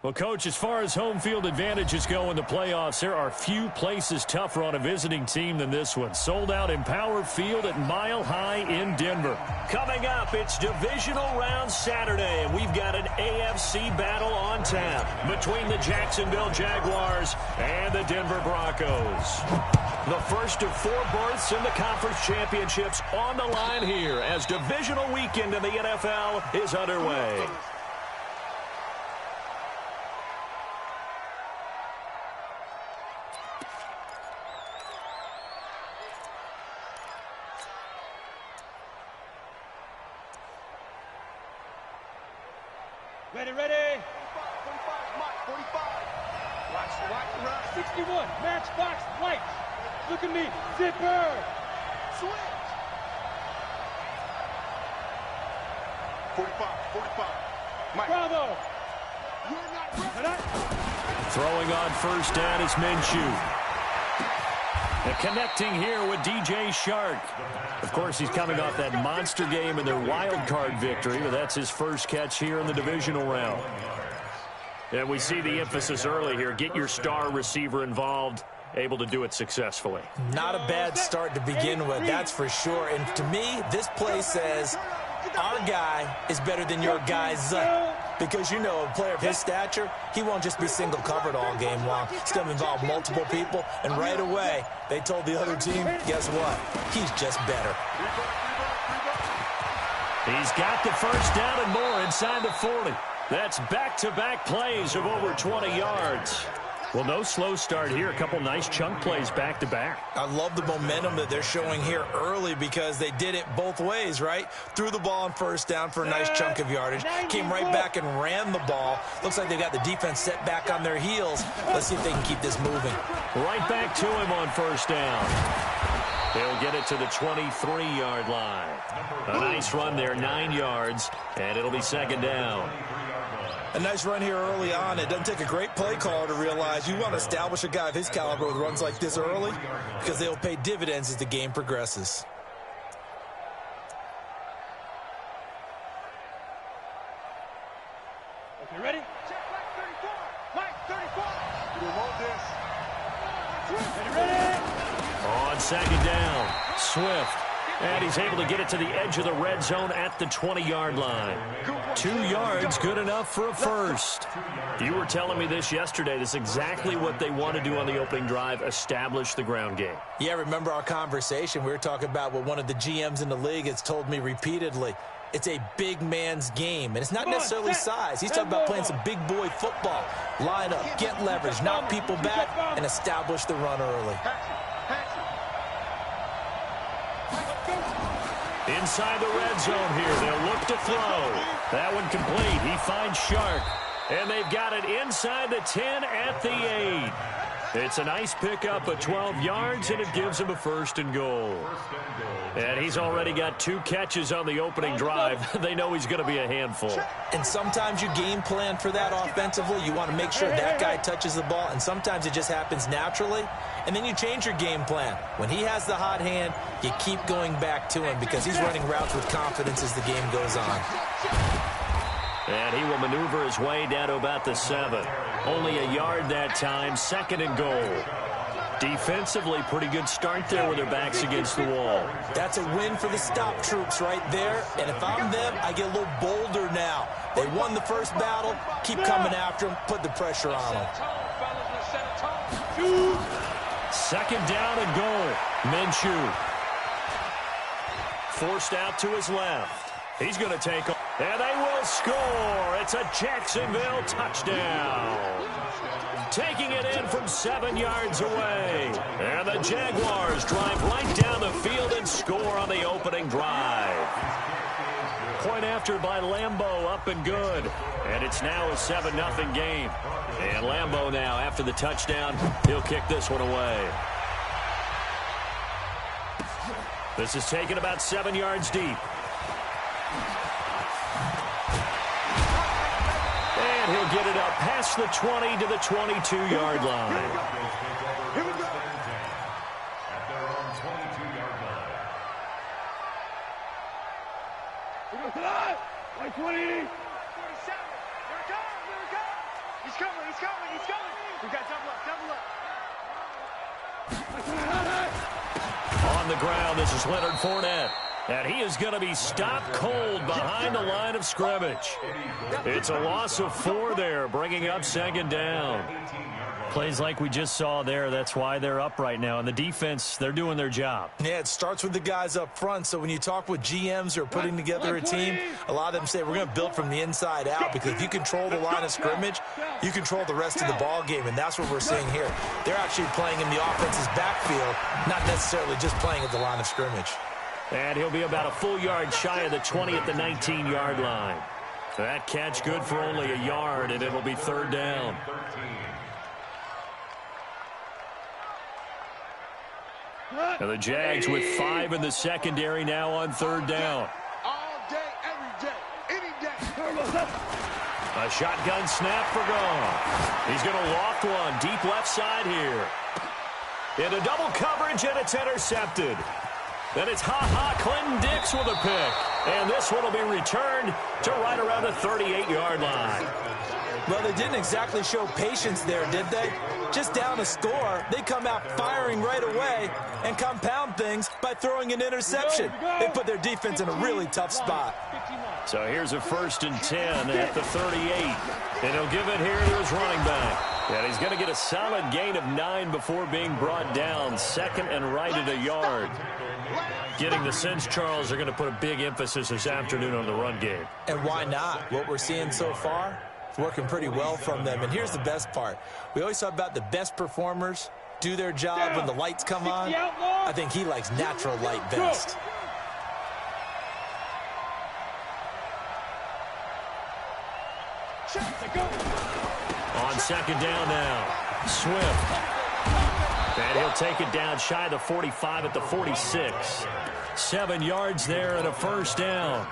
Well, Coach, as far as home field advantages go in the playoffs, there are few places tougher on a visiting team than this one. Sold out Empower Field at Mile High in Denver. Coming up, it's Divisional Round Saturday, and we've got an AFC battle on tap between the Jacksonville Jaguars and the Denver Broncos. The first of 4 berths in the conference championships on the line here as Divisional weekend in the NFL is underway. Ready. 45, Mike, 45. Watch the right. 61, matchbox, lights. Look at me, zipper. Switch. 45. Mike. Bravo. You're not ready. Throwing on first down is Minshew. And connecting here with DJ Shark. Of course, he's coming off that monster game in their wild card victory, but that's his first catch here in the divisional round. And we see the emphasis early here. Get your star receiver involved, able to do it successfully. Not a bad start to begin with, that's for sure. And to me, this play says our guy is better than your guy's. Because, you know, a player of his stature, he won't just be single covered all game long. It's going to involve multiple people. And right away, they told the other team, guess what? He's just better. He's got the first down and more inside the 40. That's back-to-back plays of over 20 yards. Well, no slow start here. A couple nice chunk plays back-to-back. I love the momentum that they're showing here early because they did it both ways, right? Threw the ball on first down for a nice chunk of yardage. Came right back and ran the ball. Looks like they got the defense set back on their heels. Let's see if they can keep this moving. Right back to him on first down. They'll get it to the 23-yard line. A nice run there, 9 yards, and it'll be second down. A nice run here early on. It doesn't take a great play caller to realize you want to establish a guy of his caliber with runs like this early because they'll pay dividends as the game progresses. Okay, ready? Check Mike 34. Mike 34. You hold this. Ready? On second down, Swift. And he's able to get it to the edge of the red zone at the 20-yard line. 2 yards, good enough for a first. You were telling me this yesterday. This is exactly what they want to do on the opening drive, establish the ground game. Yeah, remember our conversation? We were talking about what one of the GMs in the league has told me repeatedly. It's a big man's game, and it's not necessarily size. He's talking about playing some big boy football. Line up, get leverage, knock people back, and establish the run early. Inside the red zone here, they'll look to throw. That one complete. He finds Shark. And they've got it inside the 10 at the 8. It's a nice pickup of 12 yards, and it gives him a first and goal. And he's already got 2 catches on the opening drive. They know he's going to be a handful. And sometimes you game plan for that offensively. You want to make sure that guy touches the ball, and sometimes it just happens naturally. And then you change your game plan. When he has the hot hand, you keep going back to him because he's running routes with confidence as the game goes on. And he will maneuver his way down to about the 7. Only a yard that time, second and goal. Defensively, pretty good start there with their backs against the wall. That's a win for the stop troops right there. And if I'm them, I get a little bolder now. They won the first battle. Keep coming after them. Put the pressure on them. Second down and goal. Minshew. Forced out to his left. He's going to take off. And they will score. It's a Jacksonville touchdown. Taking it in from 7 yards away. And the Jaguars drive right down the field and score on the opening drive. Point after by Lambeau, up and good. And it's now a 7-0 game. And Lambeau now, after the touchdown, he'll kick this one away. This is taken about 7 yards deep. And he'll get it up past the 20 to the 22-yard line. Here we go. At their own 22-yard line. Here we go. 20. 47. Here we go. He's coming, he's coming, he's coming. We got double up, double up. On the ground, this is Leonard Fournette. And he is going to be stopped cold behind the line of scrimmage. It's a loss of 4 there, bringing up second down. Plays like we just saw there, that's why they're up right now. And the defense, they're doing their job. Yeah, it starts with the guys up front. So when you talk with GMs who are putting together a team, a lot of them say we're going to build from the inside out, because if you control the line of scrimmage, you control the rest of the ball game, and that's what we're seeing here. They're actually playing in the offense's backfield, not necessarily just playing at the line of scrimmage. And he'll be about a full yard shy of the 20 at the 19-yard line. That catch good for only a yard, and it'll be third down. And the Jags with 5 in the secondary now on third down. All day, every day, any day. A shotgun snap for Goff. He's going to loft one deep left side here. Into double coverage, and it's intercepted. Then it's Clinton Dix with a pick. And this one will be returned to right around the 38-yard line. Well, they didn't exactly show patience there, did they? Just down a score, they come out firing right away and compound things by throwing an interception. They put their defense in a really tough spot. So here's a 1st and 10 at the 38. And he'll give it here to his running back. And he's going to get a solid gain of 9 before being brought down. Second and right at a yard. Getting the sense, Charles, they're going to put a big emphasis this afternoon on the run game. And why not? What we're seeing so far, it's working pretty well from them. And here's the best part. We always talk about the best performers do their job when the lights come on. I think he likes natural light best. On second down now, Swift. And he'll take it down shy of the 45 at the 46. 7 yards there and a first down.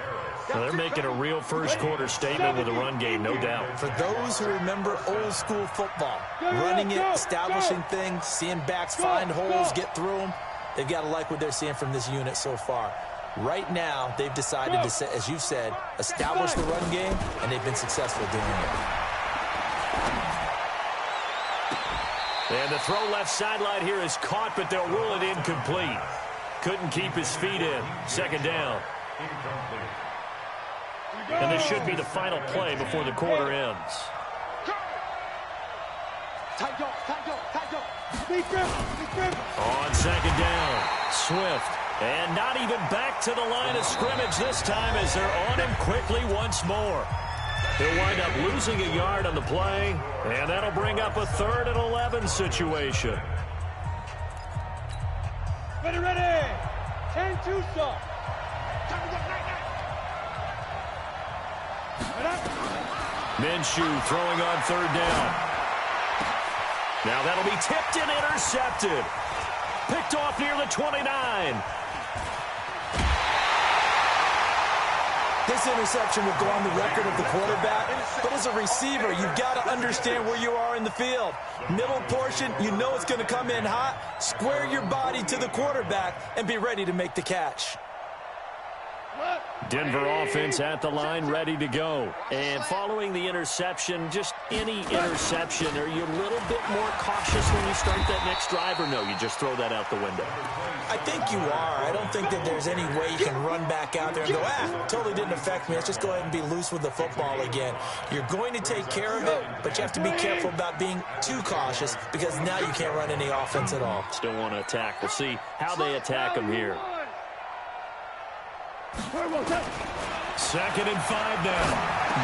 Well, they're making a real first-quarter statement with a run game, no doubt. For those who remember old-school football, running it, establishing things, seeing backs find holes, get through them, they've got to like what they're seeing from this unit so far. Right now, they've decided to, as you said, establish the run game, and they've been successful doing it. And the throw left sideline here is caught, but they'll rule it incomplete. Couldn't keep his feet in. Second down. And this should be the final play before the quarter ends. On second down, Swift. And not even back to the line of scrimmage this time as they're on him quickly once more. He'll wind up losing a yard on the play, and that'll bring up a 3rd and 11 situation. Ready. 10-2 stop. Minshew throwing on third down. Now that'll be tipped and intercepted. Picked off near the 29. This interception will go on the record of the quarterback, but as a receiver, you've got to understand where you are in the field. Middle portion, you know it's going to come in hot. Square your body to the quarterback and be ready to make the catch. Denver offense at the line, ready to go. And following the interception, just any interception, are you a little bit more cautious when you start that next drive, or no, you just throw that out the window? I think you are. I don't think that there's any way you can run back out there and go, totally didn't affect me. Let's just go ahead and be loose with the football again. You're going to take care of it, but you have to be careful about being too cautious, because now you can't run any offense at all. Still want to attack. We'll see how they attack them here. 2nd and 5 now.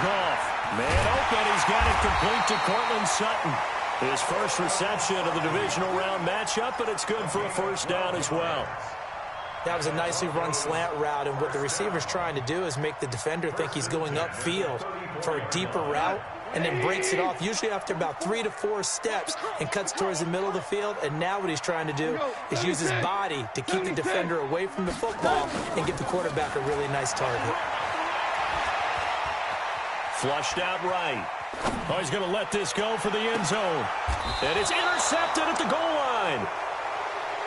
Goff, man open. He's got it complete to Cortland Sutton. His first reception of the divisional round matchup, but it's good for a first down as well. That was a nicely run slant route, and what the receiver's trying to do is make the defender think he's going upfield for a deeper route, and then breaks it off, usually after about 3 to 4 steps, and cuts towards the middle of the field. And now what he's trying to do is use his body to keep the defender away from the football and give the quarterback a really nice target. Flushed out right. Oh, he's going to let this go for the end zone. And it's intercepted at the goal line.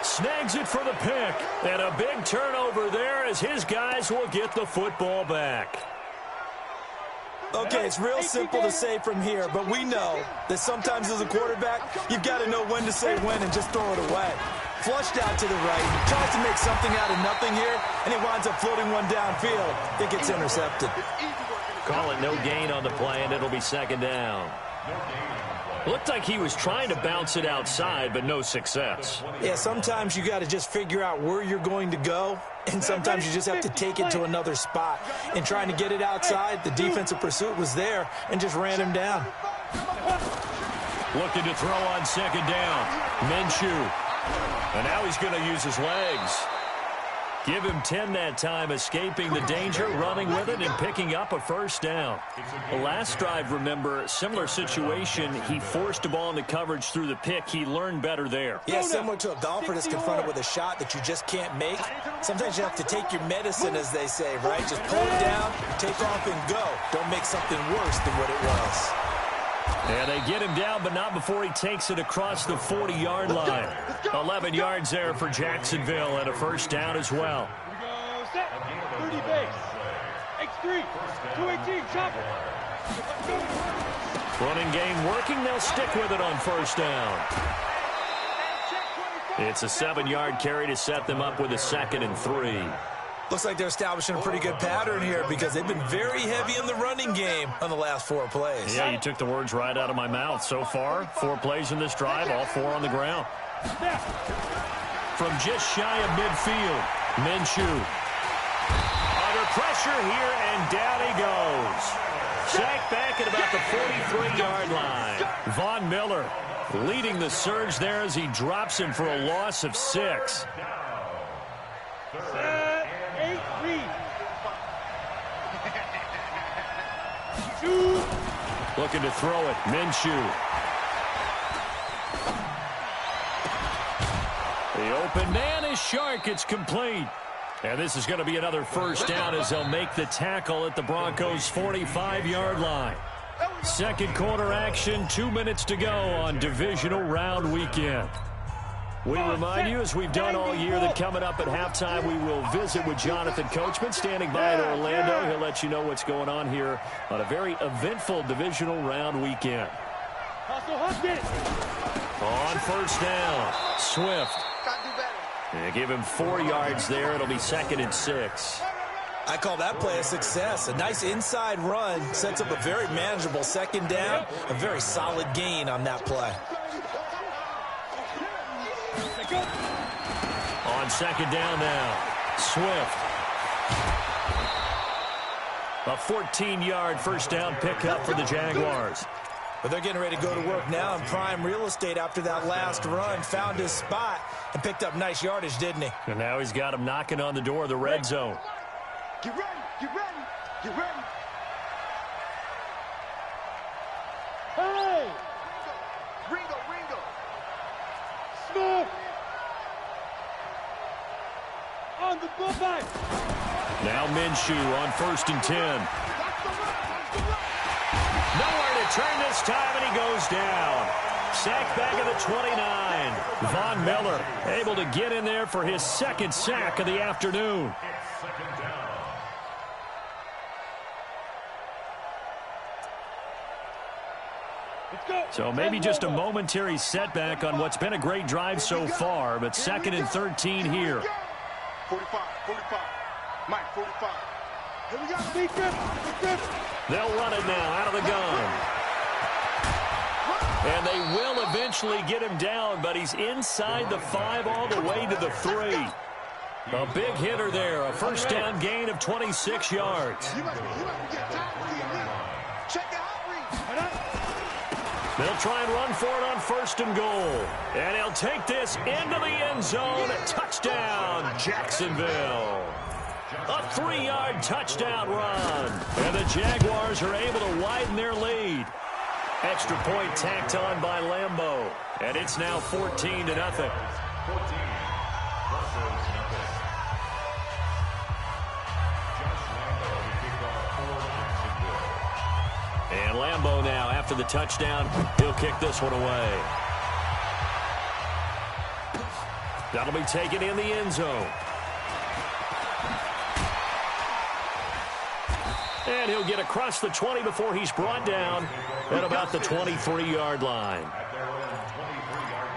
Snags it for the pick. And a big turnover there as his guys will get the football back. Okay, it's real simple to say from here, but we know that sometimes as a quarterback, you've got to know when to say when and just throw it away. Flushed out to the right, tries to make something out of nothing here, and he winds up floating one downfield that gets intercepted. Call it no gain on the play, and it'll be second down. Looked like he was trying to bounce it outside, but no success. Yeah, sometimes you got to just figure out where you're going to go, and sometimes you just have to take it to another spot. In trying to get it outside, the defensive pursuit was there and just ran him down. Looking to throw on second down. Minshew. And now he's going to use his legs. Give him 10 that time, escaping the danger, running with it, and picking up a first down. The last drive, remember, similar situation. He forced the ball into coverage through the pick. He learned better there. Yeah, similar to a golfer that's confronted with a shot that you just can't make. Sometimes you have to take your medicine, as they say, right? Just pull it down, take off, and go. Don't make something worse than what it was. And they get him down, but not before he takes it across the 40-yard line. 11 yards there for Jacksonville, and a first down as well. Here we go, set, 30 base, X3, 218, chopper. Running game working, they'll stick with it on first down. It's a 7-yard carry to set them up with a 2nd and 3. Looks like they're establishing a pretty good pattern here because they've been very heavy in the running game on the last 4 plays. Yeah, you took the words right out of my mouth. So far, 4 plays in this drive, all 4 on the ground. From just shy of midfield, Minshew. Under pressure here, and down he goes. Sacked back at about the 43-yard line. Von Miller leading the surge there as he drops him for a loss of 6. Looking to throw it, Minshew. The open man is Shark. It's complete. And this is going to be another first down as they'll make the tackle at the Broncos' 45-yard line. Second quarter action, 2 minutes to go on Divisional Round Weekend. We remind you, as we've done all year, that coming up at halftime, we will visit with Jonathan Coachman, standing by in Orlando. He'll let you know what's going on here on a very eventful Divisional Round weekend. On first down, Swift. They give him 4 yards there. It'll be 2nd and 6. I call that play a success. A nice inside run sets up a very manageable second down. A very solid gain on that play. On second down now, Swift. A 14-yard first down pickup for the Jaguars. But they're getting ready to go to work now in prime real estate after that last run. Found his spot and picked up nice yardage, didn't he? And now he's got him knocking on the door of the red zone. Get ready, get ready, get ready. Hey! Ringo. Smith! On the bullseye. Now Minshew on 1st and 10. Nowhere to turn this time, and he goes down. Sacked back at the 29. Von Miller able to get in there for his 2nd sack of the afternoon. So maybe just a momentary setback on what's been a great drive so far, but 2nd and 13 here. 45. Mike, 45. Here we go. They'll run it now out of the gun. And they will eventually get him down, but he's inside the 5 all the way to the 3. A big hitter there, a first down gain of 26 yards. They'll try and run for it on 1st and goal. And he'll take this into the end zone. Touchdown, Jacksonville. A 3-yard touchdown run. And the Jaguars are able to widen their lead. Extra point tacked on by Lambeau. And it's now 14-0. And Lambeau now, after the touchdown, he'll kick this one away. That'll be taken in the end zone. And he'll get across the 20 before he's brought down at about the 23-yard line. At their own 23-yard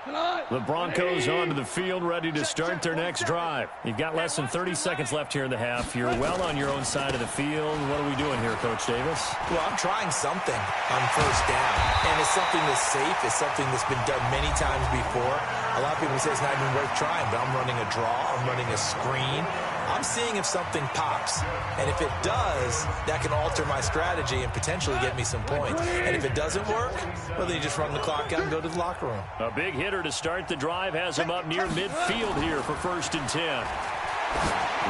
line. The Broncos onto the field, ready to start their next drive. You've got less than 30 seconds left here in the half. You're well on your own side of the field. What are we doing here, Coach Davis? Well, I'm trying something on first down, and it's something that's safe. It's something that's been done many times before. A lot of people say it's not even worth trying, but I'm running a draw. I'm running a screen. I'm seeing if something pops, and if it does, that can alter my strategy and potentially get me some points. And if it doesn't work, well, then you just run the clock out and go to the locker room. A big hitter to start the drive has him up near midfield here for 1st and 10.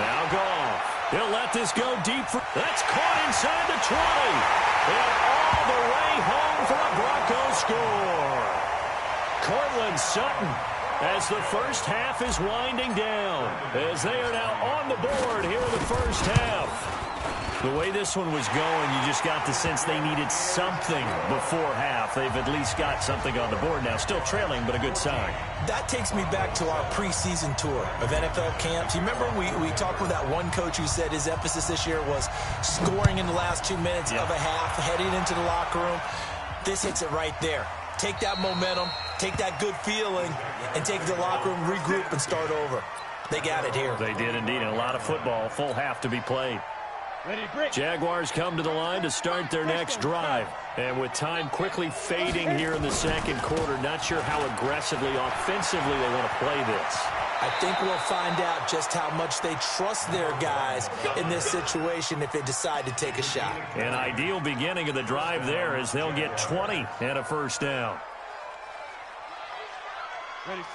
Now Goff. He'll let this go deep. That's caught inside the 20. And all the way home for a Broncos score. Cortland Sutton, as the first half is winding down, as they are now on the board here in the first half. The way this one was going, you just got the sense they needed something before half. They've at least got something on the board now. Still trailing, but a good sign. That takes me back to our preseason tour of NFL camps. You remember we talked with that one coach who said his emphasis this year was scoring in the last 2 minutes of a half, heading into the locker room. This hits it right there. Take that momentum, take that good feeling, and take it to the locker room, regroup, and start over. They got it here. They did indeed, and a lot of football, full half to be played. Jaguars come to the line to start their next drive. And with time quickly fading here in the second quarter, not sure how aggressively, offensively they want to play this. I think we'll find out just how much they trust their guys in this situation if they decide to take a shot. An ideal beginning of the drive there as they'll get 20 and a first down.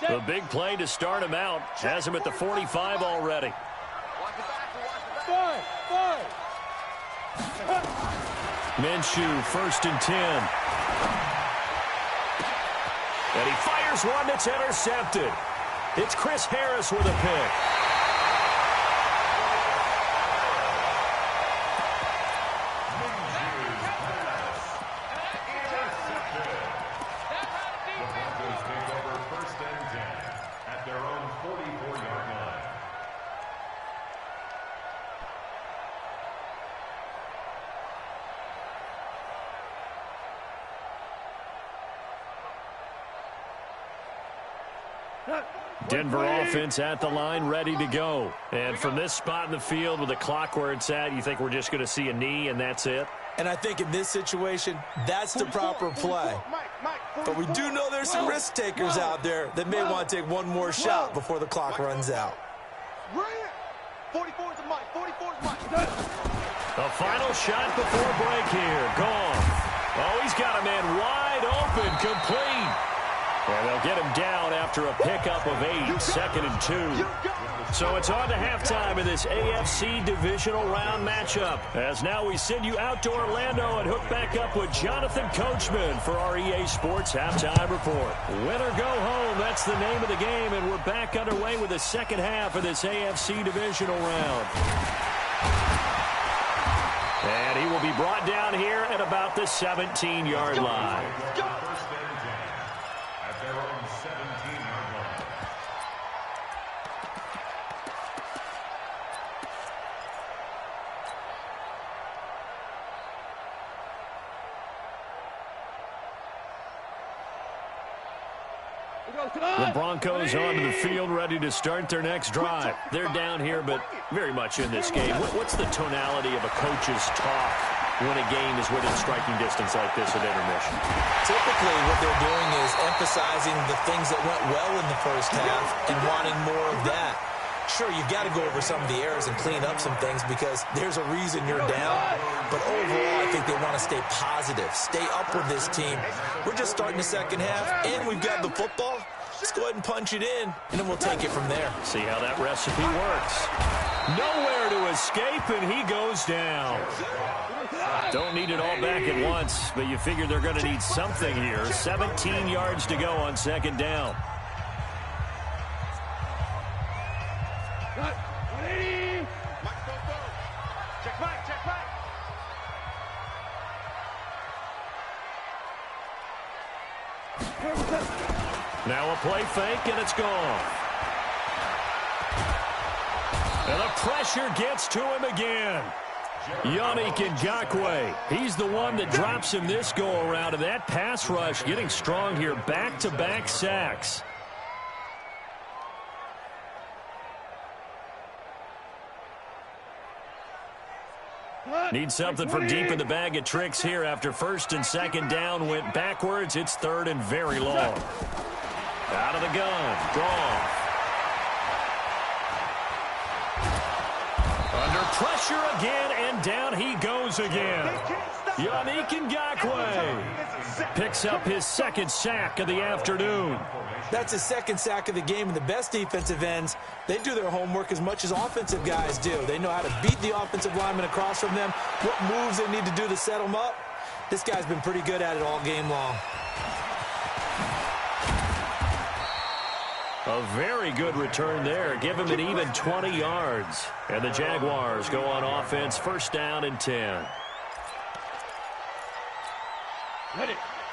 The big play to start him out has him at the 45 already. Minshew, 1st and 10. And he fires one that's intercepted. It's Chris Harris with a pick. The Broncos take over 1st and 10 at their own 44-yard line. Denver offense at the line, ready to go. And from this spot in the field with the clock where it's at, you think we're just going to see a knee and that's it? And I think in this situation, that's the proper play. But we do know there's some risk takers out there that may want to take one more shot before the clock runs out. 44 is a Mike. 44 is Mike. The final shot before break here. Gone. Oh, he's got a man wide open, complete. And they'll get him down after a pickup of 8, 2nd and 2. So it's on to halftime in this AFC Divisional Round matchup. As now we send you out to Orlando and hook back up with Jonathan Coachman for our EA Sports Halftime Report. Win or go home, that's the name of the game, and we're back underway with the second half of this AFC Divisional Round. And he will be brought down here at about the 17-yard line. Their own 17-yard line. The Broncos onto the field, ready to start their next drive. They're down here, but very much in this game. What's the tonality of a coach's talk when a game is within striking distance like this at intermission? Typically, what they're doing is emphasizing the things that went well in the first half and wanting more of that. Sure, you've got to go over some of the errors and clean up some things because there's a reason you're down. But overall, I think they want to stay positive, stay up with this team. We're just starting the second half, and we've got the football. Let's go ahead and punch it in, and then we'll take it from there. See how that recipe works. Nowhere to escape, and he goes down. Don't need it all back at once, but you figure they're going to need something here. 17 yards to go on second down. Check back, check back. Now a play fake, and it's gone. And the pressure gets to him again. Yannick Ngakoue, he's the one that drops him this go-around, and that pass rush getting strong here. Back-to-back sacks. Need something from deep in the bag of tricks here after first and second down went backwards. It's third and very long. Out of the gun. Goff. Under pressure again, and down he goes again. Yannick Ngakoue picks up his second sack of the afternoon. That's his second sack of the game, and the best defensive ends, they do their homework as much as offensive guys do. They know how to beat the offensive lineman across from them, what moves they need to do to set them up. This guy's been pretty good at it all game long. A very good return there. Give him an even 20 yards. And the Jaguars go on offense, first down and 10.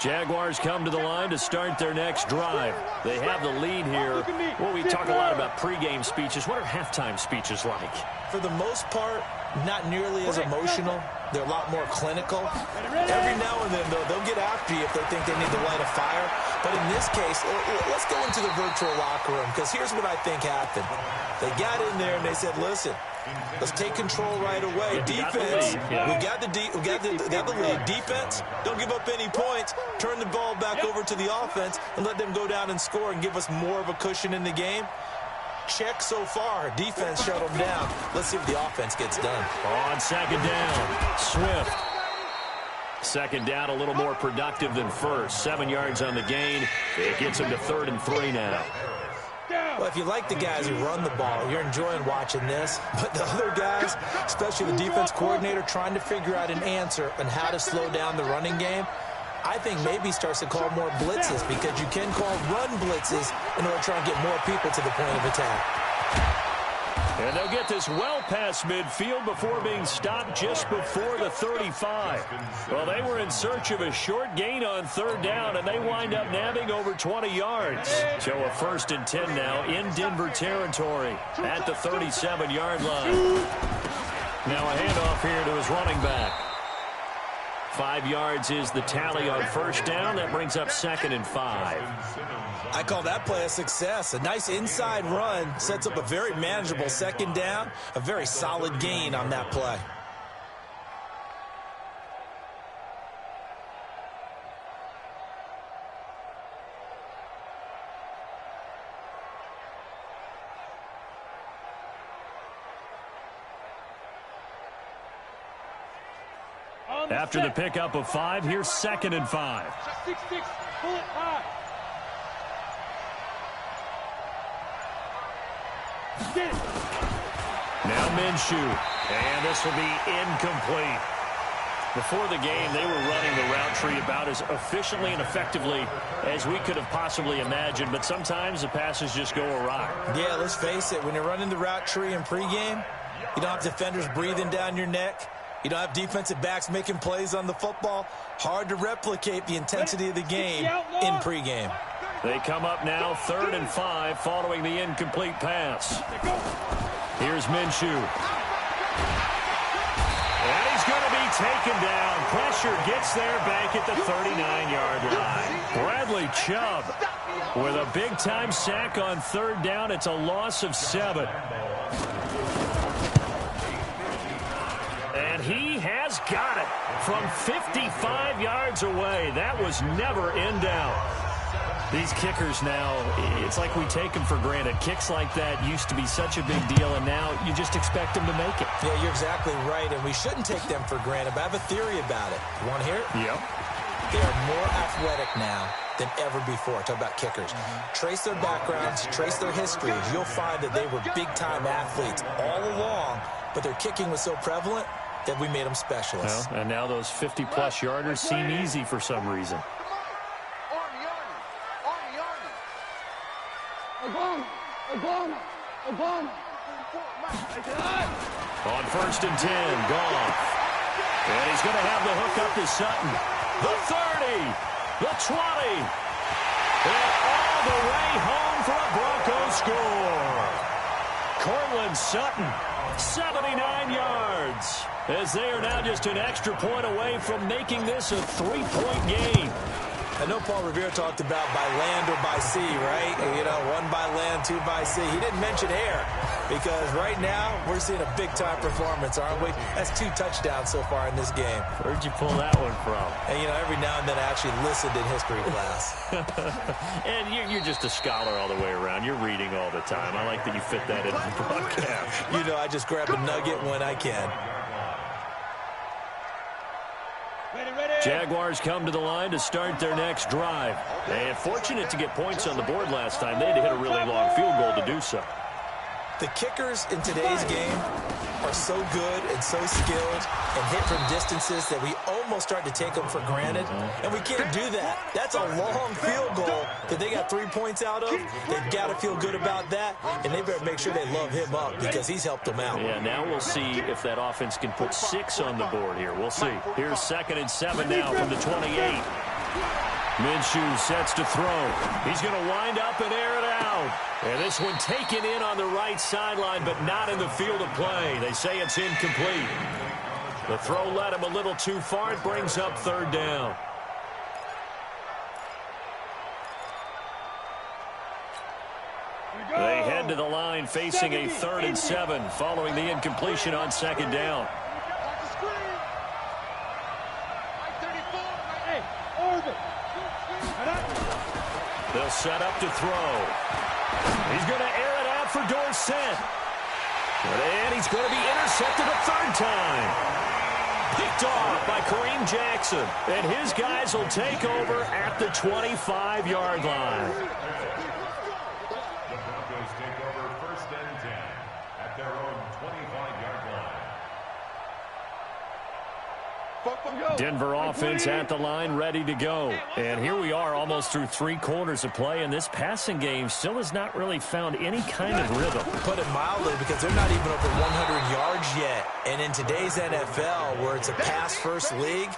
Jaguars come to the line to start their next drive. They have the lead here. Well, we talk a lot about pregame speeches. What are halftime speeches like? For the most part, not nearly as emotional. They're a lot more clinical. Every now and then, though, they'll get after you if they think they need to light a fire. But in this case, let's go into the virtual locker room, because here's what I think happened. They got in there and they said, listen, let's take control right away. Defense, we got the lead. Defense, don't give up any points. Turn the ball back over to the offense and let them go down and score and give us more of a cushion in the game. Check so far. Defense shut them down. Let's see if the offense gets done. On second down, Swift. Second down, a little more productive than first. 7 yards on the gain. It gets him to 3rd and 3 now. Well, if you like the guys who run the ball, you're enjoying watching this. But the other guys, especially the defense coordinator, trying to figure out an answer on how to slow down the running game, I think maybe he starts to call more blitzes, because you can call run blitzes in order to try and get more people to the point of attack. And they'll get this well past midfield before being stopped just before the 35. Well, they were in search of a short gain on 3rd down, and they wind up nabbing over 20 yards. So a 1st and 10 now in Denver territory at the 37-yard line. Now a handoff here to his running back. 5 yards is the tally on 1st down. That brings up 2nd and 5. I call that play a success. A nice inside run sets up a very manageable 2nd down. A very solid gain on that play. After the pickup of 5, here's 2nd and 5. 6-6, pull it high. Get it. Now Minshew, and this will be incomplete. Before the game, they were running the route tree about as efficiently and effectively as we could have possibly imagined, but sometimes the passes just go awry. Yeah, let's face it, when you're running the route tree in pregame, you don't have defenders breathing down your neck. You don't have defensive backs making plays on the football. Hard to replicate the intensity of the game in pregame. They come up now 3rd and 5 following the incomplete pass. Here's Minshew. And he's going to be taken down. Pressure gets there back at the 39-yard line. Bradley Chubb with a big-time sack on 3rd down. It's a loss of 7. And he has got it from 55 yards away. That was never in doubt. These kickers now, it's like we take them for granted. Kicks like that used to be such a big deal, and now you just expect them to make it. Yeah, you're exactly right, and we shouldn't take them for granted. But I have a theory about it. You want to hear it? Yep. They are more athletic now than ever before. Talk about kickers. Trace their backgrounds, trace their histories. You'll find that they were big-time athletes all along, but their kicking was so prevalent that we made them specialists. Well, and now those 50-plus yarders seem easy for some reason. On 1st and 10, Goff. And he's going to have the hook up to Sutton. The 30, the 20, And all the way home for a Broncos score. Cortland Sutton, 79 yards. As they are now just an extra point away from making this a 3-point game. I know Paul Revere talked about by land or by sea, right? You know, 1 by land, 2 by sea. He didn't mention air because right now we're seeing a big-time performance, aren't we? That's 2 touchdowns so far in this game. Where'd you pull that one from? And, you know, every now and then I actually listened in history class. And you're just a scholar all the way around. You're reading all the time. I like that you fit that into the broadcast. You know, I just grab a nugget when I can. Jaguars come to the line to start their next drive. And fortunate to get points on the board last time. They had to hit a really long field goal to do so. The kickers in today's game are so good and so skilled and hit from distances that we almost start to take them for granted. And we can't do that. That's a long field goal that they got 3 points out of. They've got to feel good about that, and they better make sure they love him up because he's helped them out. Yeah, now we'll see if that offense can put 6 on the board here. We'll see. Here's 2nd and 7 now from the 28. Minshew sets to throw. He's going to wind up and air it out. And this one taken in on the right sideline, but not in the field of play. They say it's incomplete. The throw led him a little too far. It brings up 3rd down. They head to the line facing a 3rd and 7 following the incompletion on 2nd down. They'll set up to throw. He's going to air it out for Dorsett. And he's going to be intercepted a 3rd time. Picked off by Kareem Jackson. And his guys will take over at the 25-yard line. The Broncos take over 1st and 10 at their own 25-yard line. Denver offense at the line, ready to go. And here we are almost through 3 quarters of play, and this passing game still has not really found any kind of rhythm. Put it mildly, because they're not even over 100 yards yet. And in today's NFL, where it's a pass-first league,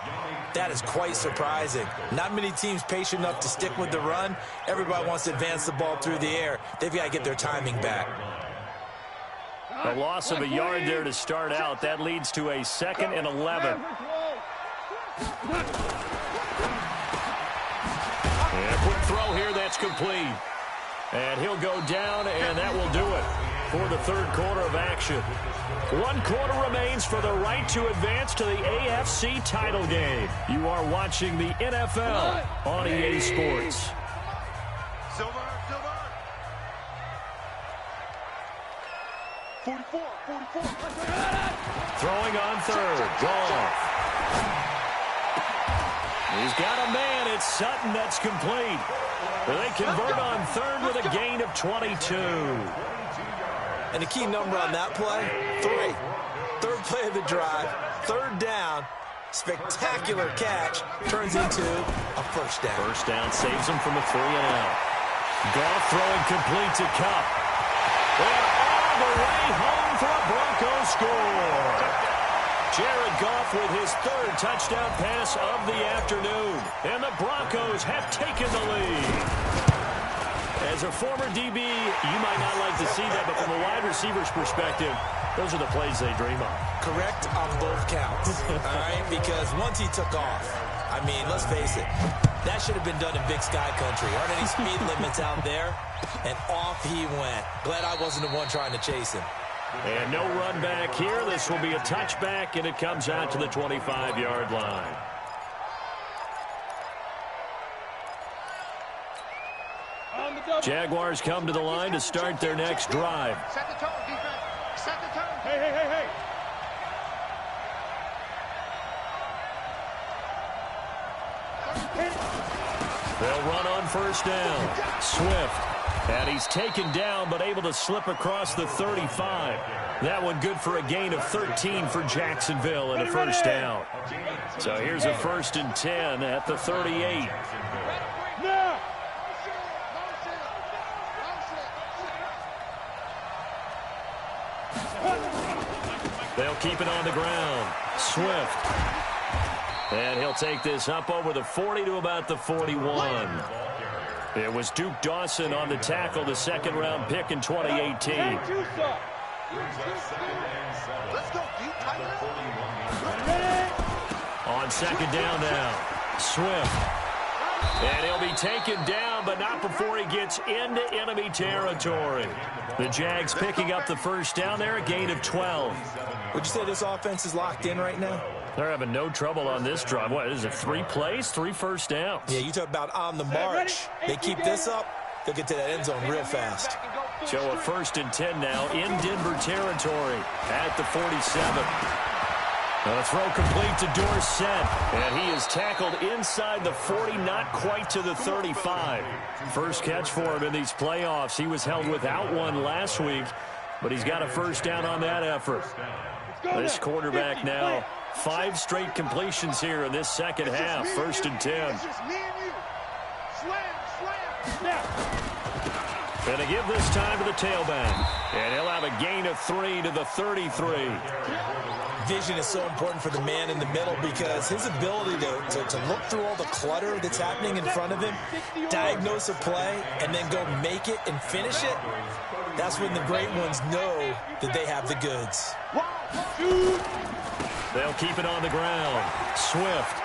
that is quite surprising. Not many teams patient enough to stick with the run. Everybody wants to advance the ball through the air. They've got to get their timing back. A loss of a yard there to start out. That leads to a 2nd and 11. And a quick throw here, that's complete. And he'll go down, and that will do it for the 3rd quarter of action. 1 quarter remains for the right to advance to the AFC title game. You are watching the NFL on EA Sports. Silver. 44. Throwing on 3rd. Goff. He's got a man. It's Sutton. That's complete. They convert on 3rd with a gain of 22. And the key number on that play, 3. 3rd play of the drive, 3rd down, spectacular catch, turns into a 1st down. 1st down saves him from a 3 and out. Goff throwing complete to Kupp. And all the way home for a Broncos score. Jared Goff with his 3rd touchdown pass of the afternoon. And the Broncos have taken the lead. As a former DB, you might not like to see that, but from a wide receiver's perspective, those are the plays they dream of. Correct on both counts, all right? Because once he took off, I mean, let's face it, that should have been done in Big Sky Country. Aren't any speed limits out there? And off he went. Glad I wasn't the one trying to chase him. And no run back here. This will be a touchback, and it comes out to the 25-yard line. Jaguars come to the line to start their next drive. Set the tone, defense. Set the tone. Hey. They'll run on 1st down. Swift. And he's taken down, but able to slip across the 35. That one good for a gain of 13 for Jacksonville and a 1st down. So here's a 1st and 10 at the 38. They'll keep it on the ground. Swift. And he'll take this up over the 40 to about the 41. It was Duke Dawson on the tackle, the second-round pick in 2018. Let's go, Duke. On second down now, Swift. And he'll be taken down, but not before he gets into enemy territory. The Jags picking up the first down there, a gain of 12. Would you say this offense is locked in right now? They're having no trouble on this drive. What is it, 3 plays, 3 first downs? Yeah, you talk about on the march. They keep this up, they'll get to that end zone real fast. So a 1st and 10 now in Denver territory at the 47. The throw complete to Dorsett, and he is tackled inside the 40, not quite to the 35. First catch for him in these playoffs. He was held without one last week, but he's got a first down on that effort. This quarterback now, 5 straight completions here in this second half. 1st and 10. Gonna give this time to the tailback, and he'll have a gain of 3 to the 33. Vision is so important for the man in the middle because his ability to look through all the clutter that's happening in front of him, diagnose a play, and then go make it and finish it, that's when the great ones know that they have the goods. They'll keep it on the ground. Swift.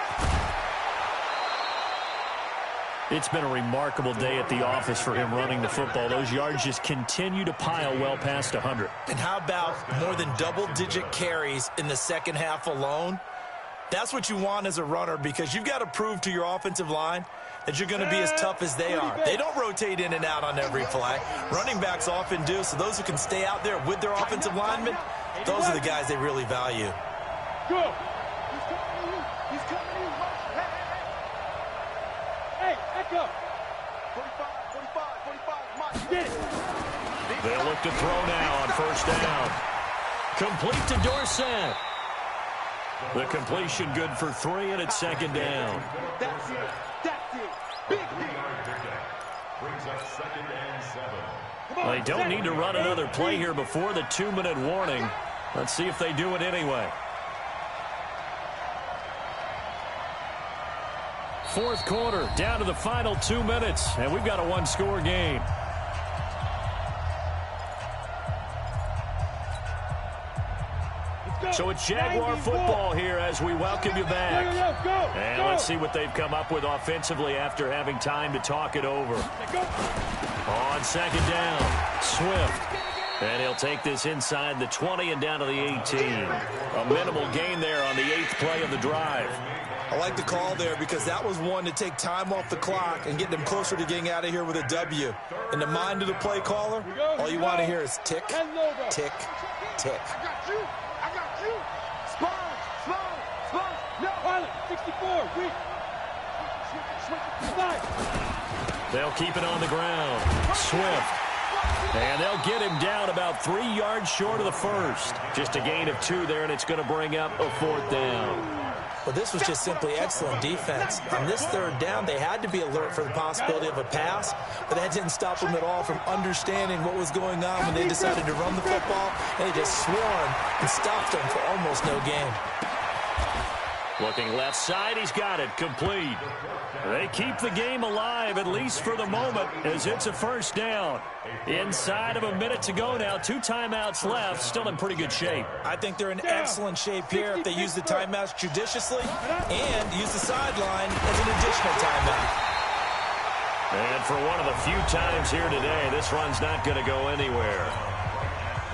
It's been a remarkable day at the office for him running the football. Those yards just continue to pile well past 100. And how about more than double-digit carries in the second half alone? That's what you want as a runner because you've got to prove to your offensive line that you're going to be as tough as they are. They don't rotate in and out on every play. Running backs often do, so those who can stay out there with their offensive linemen, those are the guys they really value. Go. He's coming to you. Hey, echo. 45, get it. They'll look to throw now on first down. Complete to Dorsett. The completion good for 3, and it's second down. That's it. Big brings up 2nd and 7. They don't need to run another play here before the 2-minute warning. Let's see if they do it anyway. 4th quarter, down to the final 2 minutes, and we've got a 1-score game. So it's Jaguar football here as we welcome you back. And let's see what they've come up with offensively after having time to talk it over. On second down, Swift. And he'll take this inside the 20 and down to the 18. A minimal gain there on the 8th play of the drive. I like the call there because that was one to take time off the clock and get them closer to getting out of here with a W. In the mind of the play caller, all you want to hear is tick, tick, tick. I got you. Slow. No. Pilot, 64, weak. They'll keep it on the ground. Swift. And they'll get him down about 3 yards short of the first. Just a gain of 2 there, and it's going to bring up a 4th down. Well, this was just simply excellent defense. On this 3rd down, they had to be alert for the possibility of a pass, but that didn't stop them at all from understanding what was going on when they decided to run the football. They just swarmed and stopped them for almost no gain. Looking left side, he's got it, complete. They keep the game alive, at least for the moment, as it's a first down. Inside of a minute to go now, 2 timeouts left, still in pretty good shape. I think they're in excellent shape here if they use the timeouts judiciously and use the sideline as an additional timeout. And for one of the few times here today, this run's not going to go anywhere.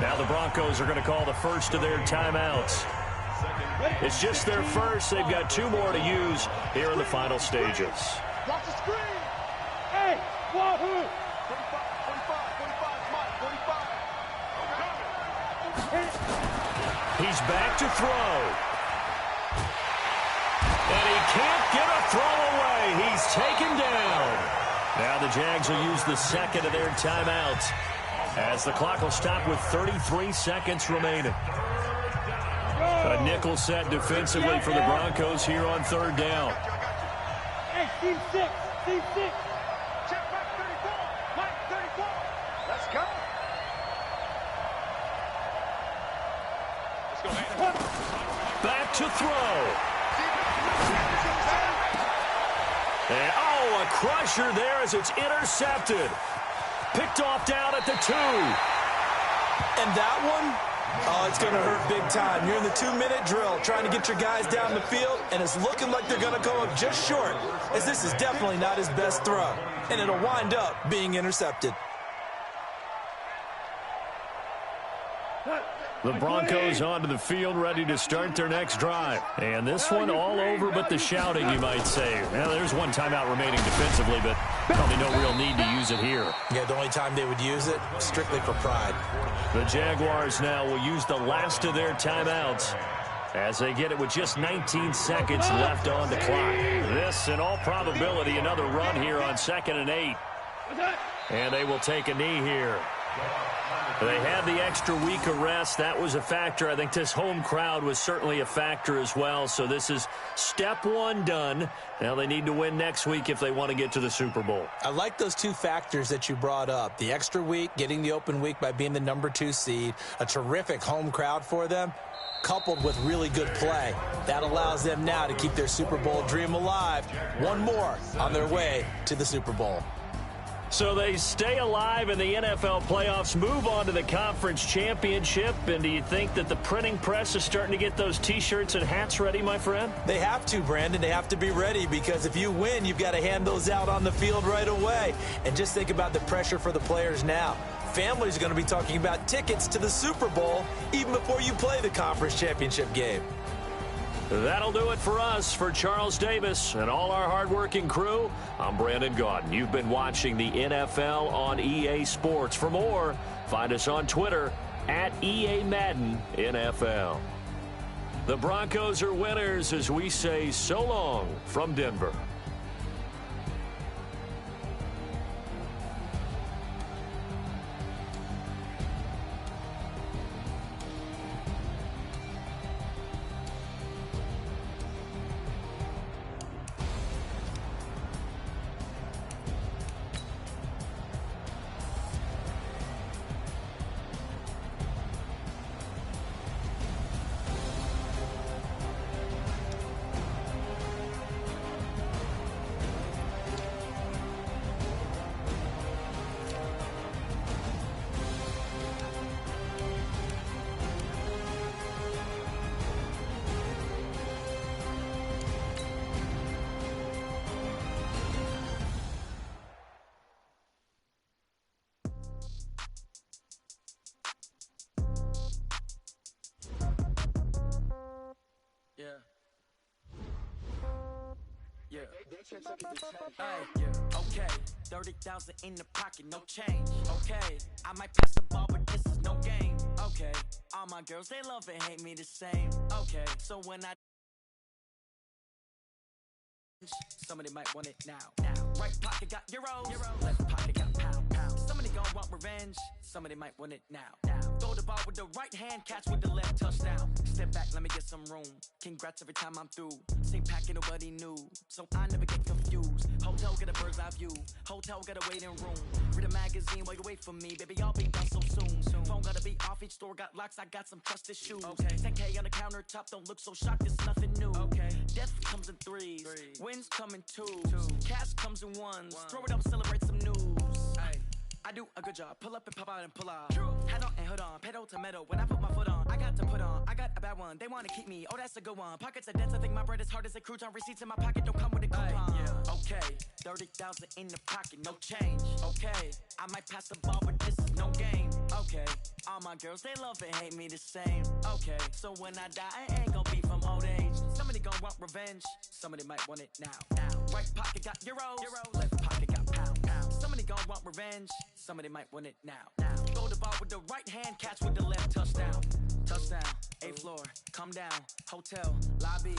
Now the Broncos are going to call the first of their timeouts. It's just their first. They've got 2 more to use here in the final stages. Watch the screen. Hey, Wahoo. 45. He's back to throw. And he can't get a throw away. He's taken down. Now the Jags will use the second of their timeouts as the clock will stop with 33 seconds remaining. A nickel set defensively for the Broncos here on 3rd down. Hey, team 6. Check back 34. Mike 34. Let's go. Back to throw. And, oh, a a crusher there as it's intercepted. Picked off down at the 2. And that one, oh, it's going to hurt big time. You're in the 2-minute drill trying to get your guys down the field, and it's looking like they're going to come up just short, as this is definitely not his best throw, and it'll wind up being intercepted. The Broncos onto the field, ready to start their next drive. And this one all over but the shouting, you might say. Well, there's one timeout remaining defensively, but probably no real need to use it here. Yeah, the only time they would use it, strictly for pride. The Jaguars now will use the last of their timeouts as they get it with just 19 seconds left on the clock. This, in all probability, another run here on 2nd and 8. And they will take a knee here. They had the extra week of rest. That was a factor. I think this home crowd was certainly a factor as well. So this is step 1 done. Now they need to win next week if they want to get to the Super Bowl. I like those 2 factors that you brought up. The extra week, getting the open week by being the number 2 seed, a terrific home crowd for them, coupled with really good play. That allows them now to keep their Super Bowl dream alive. One more on their way to the Super Bowl. So they stay alive in the NFL playoffs, move on to the conference championship. And do you think that the printing press is starting to get those T-shirts and hats ready, my friend? They have to, Brandon. They have to be ready because if you win, you've got to hand those out on the field right away. And just think about the pressure for the players now. Families are going to be talking about tickets to the Super Bowl even before you play the conference championship game. That'll do it for us. For Charles Davis and all our hardworking crew, I'm Brandon Gaudin. You've been watching the NFL on EA Sports. For more, find us on Twitter at EA Madden NFL. The Broncos are winners as we say so long from Denver. Okay, 30,000 in the pocket, no change. Okay, I might pass the ball, but this is no game. Okay, all my girls, they love and hate me the same. Okay, so when I somebody might want it now. Right pocket got euro, left pocket got pound. Somebody gon' want revenge, somebody might want it now. Throw the ball with the right hand, catch with the left, touchdown. Step back, let me get some room. Congrats every time I'm through. Same packet, nobody knew, so I never get confused. Hotel get a bird's eye view, hotel got a waiting room. Read a magazine while you wait for me, baby, I'll be done so soon. Phone gotta be off, each store got locks, I got some trusted shoes. Okay. 10K on the countertop, don't look so shocked, it's nothing new. Okay. Death comes in threes, wins come in twos, cash comes in ones. Throw it up, celebrate some news. Ay. I do a good job, pull up and pop out and pull out. Head on and hood on, pedal to metal. When I put my foot on, I got to put on. I got a bad one, they wanna keep me, oh that's a good one. Pockets are dense, I think my bread is hard as a crouton. Receipts in my pocket don't come with a coupon. Okay, 30,000 in the pocket, no change. Okay, I might pass the ball, but this is no game. Okay, all my girls, they love and hate me the same. Okay, so when I die, I ain't gon' be from old age. Somebody gon' want revenge, somebody might want it now. Right pocket got euro, left pocket got pound. Somebody gon' want revenge, somebody might want it now. Throw the ball with the right hand, catch with the left, touchdown. Touchdown, 8th floor, come down, hotel, lobby.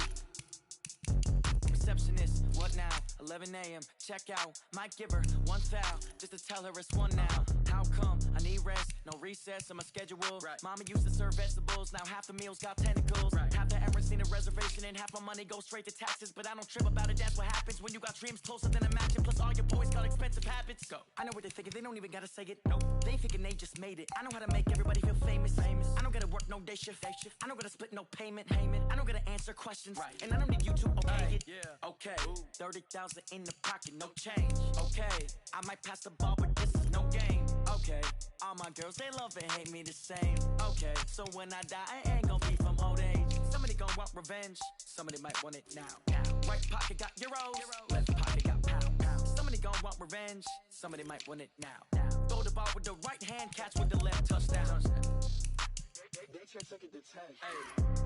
Receptionist, what now? 11 a.m., check out. Might give her one foul, just to tell her it's one now. How come? I need rest, no recess in my schedule. Right. Mama used to serve vegetables, now half the meals got tentacles. Right. Half the errands seen a reservation and half my money goes straight to taxes. But I don't trip about it, that's what happens when you got dreams closer than a match. And plus all your boys got expensive habits. Go. I know what they're thinking, they don't even gotta say it. Nope. They thinking they just made it. I know how to make everybody feel famous. I don't gotta work no day shift. I don't gotta split no payment. I don't gotta answer questions. Right. And I don't need you to okay it. Yeah. Okay. 30,000 in the pocket, no change. Okay. I might pass the ball, but this is no game. Okay. All my girls, they love and hate me the same. Okay. So when I die, I ain't gonna be from old age. Somebody gon' want revenge. Somebody might want it now. Right pocket got euros. Left pocket got pound. Somebody gon' want revenge. Somebody might want it now. Throw the ball with the right hand, catch with the left, touchdown. They just took it to 10. Hey.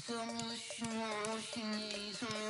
Tell me what you want, what you need, tell me